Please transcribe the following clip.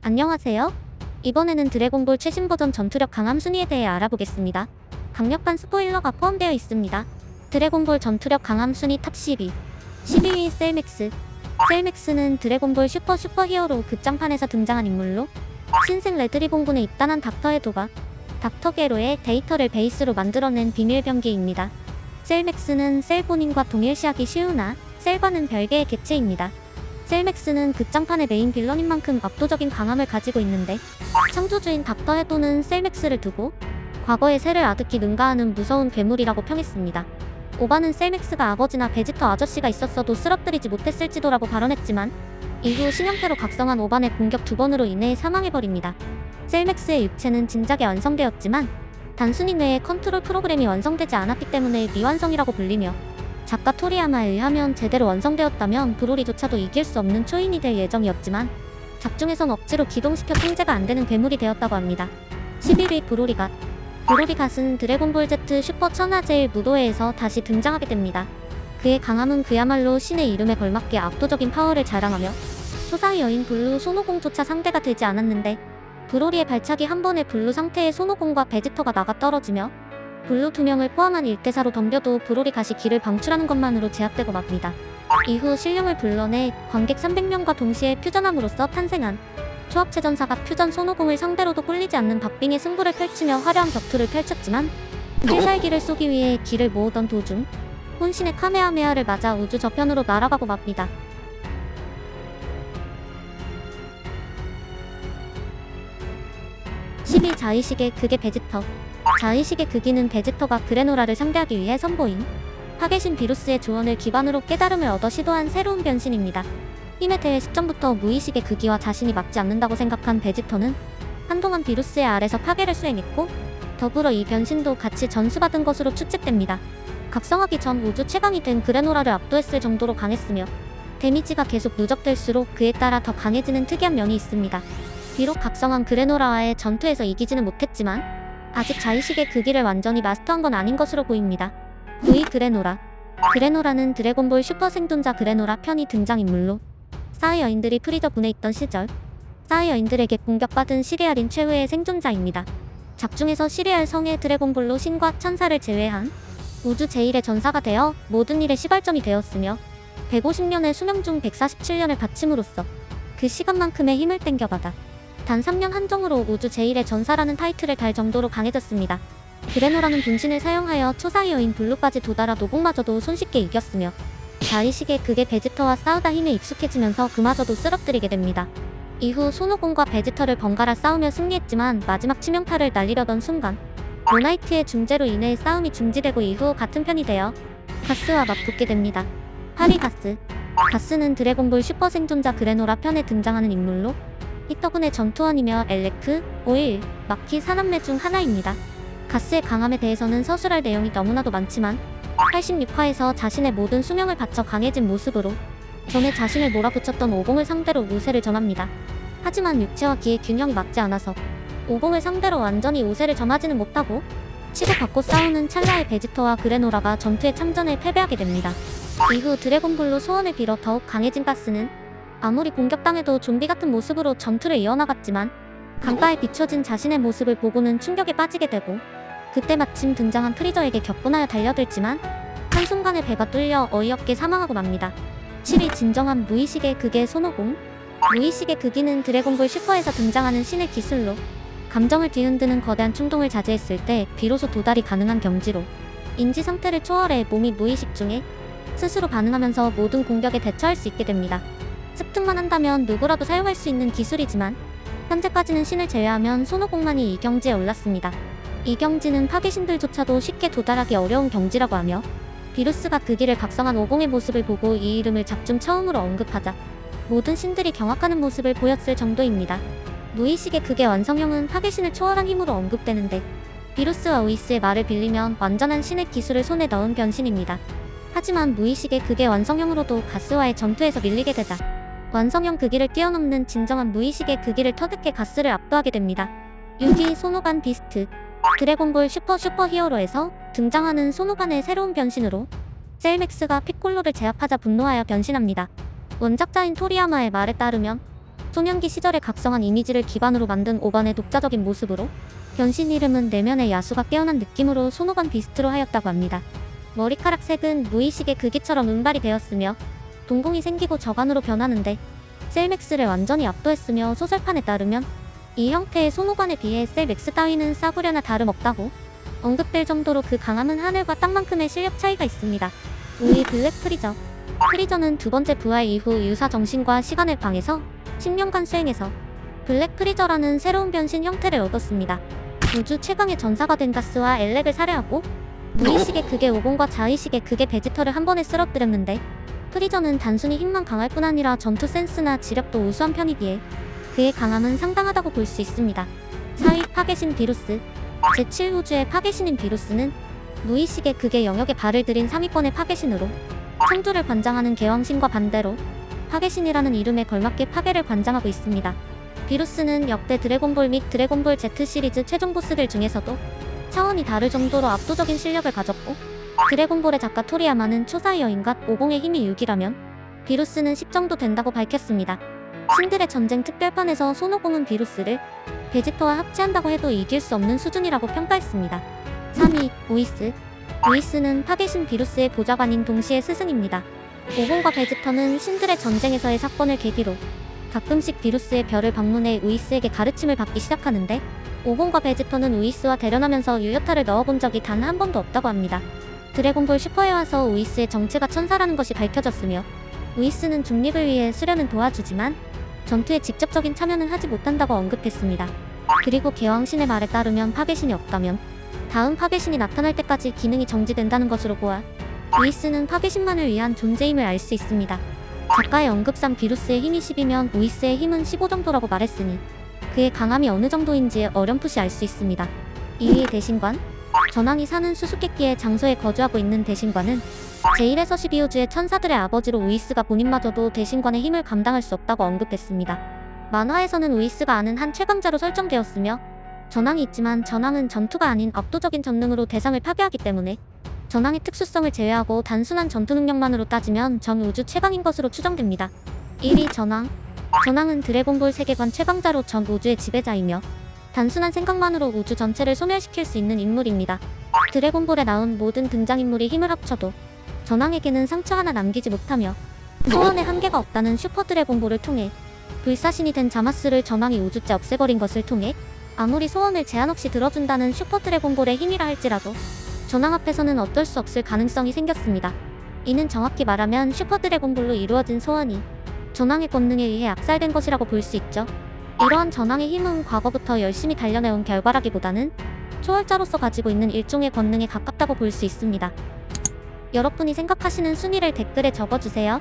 안녕하세요. 이번에는 드래곤볼 최신 버전 전투력 강함 순위에 대해 알아보겠습니다. 강력한 스포일러가 포함되어 있습니다. 드래곤볼 전투력 강함 순위 탑 12. 12위 셀맥스. 셀맥스는 드래곤볼 슈퍼히어로 극장판에서 등장한 인물로 신생 레드리본군에 입단한 닥터 에도가 닥터 게로의 데이터를 베이스로 만들어낸 비밀 병기입니다. 셀맥스는 셀본인과 동일시하기 쉬우나 셀과는 별개의 객체입니다. 셀맥스는 극장판의 메인 빌런인 만큼 압도적인 강함을 가지고 있는데 창조주인 닥터 에도는 셀맥스를 두고 과거의 셀을 아득히 능가하는 무서운 괴물이라고 평했습니다. 오바는 셀맥스가 아버지나 베지터 아저씨가 있었어도 쓰러뜨리지 못했을지도라고 발언했지만 이후 신형태로 각성한 오반의 공격 2번으로 인해 사망해버립니다. 셀맥스의 육체는 진작에 완성되었지만 단순히 뇌의 컨트롤 프로그램이 완성되지 않았기 때문에 미완성이라고 불리며 작가 토리야마에 의하면 제대로 완성되었다면 브로리조차도 이길 수 없는 초인이 될 예정이었지만 작중에선 억지로 기동시켜 통제가 안되는 괴물이 되었다고 합니다. 11위 브로리갓. 브로리갓은 드래곤볼 Z 슈퍼 천하제일 무도회에서 다시 등장하게 됩니다. 그의 강함은 그야말로 신의 이름에 걸맞게 압도적인 파워를 자랑하며 초사의 여인 블루 손오공조차 상대가 되지 않았는데 브로리의 발차기 한 번에 블루 상태의 손오공과 베지터가 나가 떨어지며 블루 2명을 포함한 1대4로 덤벼도 브로리갓이 길을 방출하는 것만으로 제압되고 맙니다. 이후 신령을 불러내 관객 300명과 동시에 퓨전함으로써 탄생한 초합체전사가 퓨전 손오공을 상대로도 꿀리지 않는 박빙의 승부를 펼치며 화려한 격투를 펼쳤지만 필살기를 쏘기 위해 길을 모으던 도중 혼신의 카메하메하를 맞아 우주 저편으로 날아가고 맙니다. 자의식의 극의 베지터. 자의식의 극이는 베지터가 그래노라를 상대하기 위해 선보인 파괴신 비루스의 조언을 기반으로 깨달음을 얻어 시도한 새로운 변신입니다. 힘에 대해 직전부터 무의식의 극이와 자신이 맞지 않는다고 생각한 베지터는 한동안 비루스의 아래서 파괴를 수행했고 더불어 이 변신도 같이 전수받은 것으로 추측됩니다. 각성하기 전 우주 최강이 된 그래노라를 압도했을 정도로 강했으며 데미지가 계속 누적될수록 그에 따라 더 강해지는 특이한 면이 있습니다. 비록 각성한 그래노라와의 전투에서 이기지는 못했지만 아직 자의식의 극기를 완전히 마스터한 건 아닌 것으로 보입니다. 9위 그래노라. 그래노라는 드래곤볼 슈퍼 생존자 그래노라 편이 등장인물로 사의 여인들이 프리저 군에 있던 시절 사의 여인들에게 공격받은 시리알인 최후의 생존자입니다. 작중에서 시리알 성의 드래곤볼로 신과 천사를 제외한 우주 제1의 전사가 되어 모든 일의 시발점이 되었으며 150년의 수명 중 147년을 바침으로써 그 시간만큼의 힘을 땡겨받아 단 3년 한정으로 우주 제1의 전사라는 타이틀을 달 정도로 강해졌습니다. 그래노라는 분신을 사용하여 초사의 여인 블루까지 도달하 노공마저도 손쉽게 이겼으며 자의식의 극의 베지터와 싸우다 힘에 익숙해지면서 그마저도 쓰러뜨리게 됩니다. 이후 손오공과 베지터를 번갈아 싸우며 승리했지만 마지막 치명타를 날리려던 순간 모나이트의 중재로 인해 싸움이 중지되고 이후 같은 편이 되어 가스와 맞붙게 됩니다. 8위 가스. 가스는 드래곤볼 슈퍼 생존자 그래노라 편에 등장하는 인물로 히터군의 전투원이며 엘레크, 오일, 마키 3남매 중 하나입니다. 가스의 강함에 대해서는 서술할 내용이 너무나도 많지만 86화에서 자신의 모든 수명을 바쳐 강해진 모습으로 전에 자신을 몰아붙였던 오공을 상대로 우세를 점합니다. 하지만 육체와 기의 균형이 맞지 않아서 오공을 상대로 완전히 우세를 점하지는 못하고 치고받고 싸우는 찰나의 베지터와 그래노라가 전투에 참전해 패배하게 됩니다. 이후 드래곤볼로 소원을 빌어 더욱 강해진 가스는 아무리 공격당해도 좀비 같은 모습으로 전투를 이어나갔지만 강가에 비춰진 자신의 모습을 보고는 충격에 빠지게 되고 그때 마침 등장한 프리저에게 격분하여 달려들지만 한순간에 배가 뚫려 어이없게 사망하고 맙니다. 7위 진정한 무의식의 극의 손오공. 무의식의 극이는 드래곤볼 슈퍼에서 등장하는 신의 기술로 감정을 뒤흔드는 거대한 충동을 자제했을 때 비로소 도달이 가능한 경지로 인지 상태를 초월해 몸이 무의식 중에 스스로 반응하면서 모든 공격에 대처할 수 있게 됩니다. 습득만 한다면 누구라도 사용할 수 있는 기술이지만 현재까지는 신을 제외하면 손오공만이 이 경지에 올랐습니다. 이 경지는 파괴신들조차도 쉽게 도달하기 어려운 경지라고 하며 비루스가 극기를 각성한 오공의 모습을 보고 이 이름을 작중 처음으로 언급하자 모든 신들이 경악하는 모습을 보였을 정도입니다. 무의식의 극의 완성형은 파괴신을 초월한 힘으로 언급되는데 비루스와 우이스의 말을 빌리면 완전한 신의 기술을 손에 넣은 변신입니다. 하지만 무의식의 극의 완성형으로도 가스와의 전투에서 밀리게 되자 완성형 극기를 뛰어넘는 진정한 무의식의 극기를 터득해 가스를 압도하게 됩니다. 6위 손오반 비스트. 드래곤볼 슈퍼히어로에서 등장하는 손오반의 새로운 변신으로 셀맥스가 피콜로를 제압하자 분노하여 변신합니다. 원작자인 토리야마의 말에 따르면 소년기 시절의 각성한 이미지를 기반으로 만든 오반의 독자적인 모습으로 변신 이름은 내면의 야수가 깨어난 느낌으로 손오반 비스트로 하였다고 합니다. 머리카락 색은 무의식의 극이처럼 은발이 되었으며 동공이 생기고 저간으로 변하는데 셀맥스를 완전히 압도했으며 소설판에 따르면 이 형태의 손오반에 비해 셀맥스 따위는 싸구려나 다름없다고 언급될 정도로 그 강함은 하늘과 땅만큼의 실력 차이가 있습니다. 5위 블랙 프리저. 프리저는 두 번째 부활 이후 유사 정신과 시간을 방해서 10년간 수행해서 블랙 프리저라는 새로운 변신 형태를 얻었습니다. 우주 최강의 전사가 된 가스와 엘렉을 살해하고 무의식의 극의 오공과 자의식의 극의 베지터를 한 번에 쓰러뜨렸는데 프리저는 단순히 힘만 강할 뿐 아니라 전투 센스나 지력도 우수한 편이기에 그의 강함은 상당하다고 볼 수 있습니다. 4위 파괴신 비루스. 제7우주의 파괴신인 비루스는 무의식의 극의 영역에 발을 들인 상위권의 파괴신으로 창조를 관장하는 개왕신과 반대로 파괴신이라는 이름에 걸맞게 파괴를 관장하고 있습니다. 비루스는 역대 드래곤볼 및 드래곤볼 Z 시리즈 최종 보스들 중에서도 차원이 다를 정도로 압도적인 실력을 가졌고 드래곤볼의 작가 토리야마는 초사의 여인과 오공의 힘이 6이라면 비루스는 10 정도 된다고 밝혔습니다. 신들의 전쟁 특별판에서 손오공은 비루스를 베지터와 합체한다고 해도 이길 수 없는 수준이라고 평가했습니다. 3위 우이스. 우이스는 파괴신 비루스의 보좌관인 동시에 스승입니다. 오공과 베지터는 신들의 전쟁에서의 사건을 계기로 가끔씩 비루스의 별을 방문해 우이스에게 가르침을 받기 시작하는데 오공과 베지터는 우이스와 대련하면서 유효타를 넣어본 적이 단 한 번도 없다고 합니다. 드래곤볼 슈퍼에 와서 우이스의 정체가 천사라는 것이 밝혀졌으며 우이스는 중립을 위해 수련은 도와주지만 전투에 직접적인 참여는 하지 못한다고 언급했습니다. 그리고 개왕신의 말에 따르면 파괴신이 없다면 다음 파괴신이 나타날 때까지 기능이 정지된다는 것으로 보아 우이스는 파괴신만을 위한 존재임을 알 수 있습니다. 작가의 언급상 비루스의 힘이 10이면 우이스의 힘은 15 정도라고 말했으니 그의 강함이 어느 정도인지 어렴풋이 알 수 있습니다. 2위 대신관. 전왕이 사는 수수께끼의 장소에 거주하고 있는 대신관은 제1에서 12우주의 천사들의 아버지로 우이스가 본인마저도 대신관의 힘을 감당할 수 없다고 언급했습니다. 만화에서는 우이스가 아는 한 최강자로 설정되었으며 전왕이 있지만 전왕은 전투가 아닌 압도적인 전능으로 대상을 파괴하기 때문에 전왕의 특수성을 제외하고 단순한 전투 능력만으로 따지면 전 우주 최강인 것으로 추정됩니다. 1위 전왕. 전왕은 드래곤볼 세계관 최강자로 전 우주의 지배자이며 단순한 생각만으로 우주 전체를 소멸시킬 수 있는 인물입니다. 드래곤볼에 나온 모든 등장인물이 힘을 합쳐도 전왕에게는 상처 하나 남기지 못하며 소원에 한계가 없다는 슈퍼 드래곤볼을 통해 불사신이 된 자마스를 전왕이 우주째 없애버린 것을 통해 아무리 소원을 제한 없이 들어준다는 슈퍼 드래곤볼의 힘이라 할지라도 전왕 앞에서는 어쩔 수 없을 가능성이 생겼습니다. 이는 정확히 말하면 슈퍼 드래곤볼로 이루어진 소원이 전왕의 권능에 의해 압살된 것이라고 볼 수 있죠. 이러한 전왕의 힘은 과거부터 열심히 단련해온 결과라기보다는 초월자로서 가지고 있는 일종의 권능에 가깝다고 볼 수 있습니다. 여러분이 생각하시는 순위를 댓글에 적어주세요.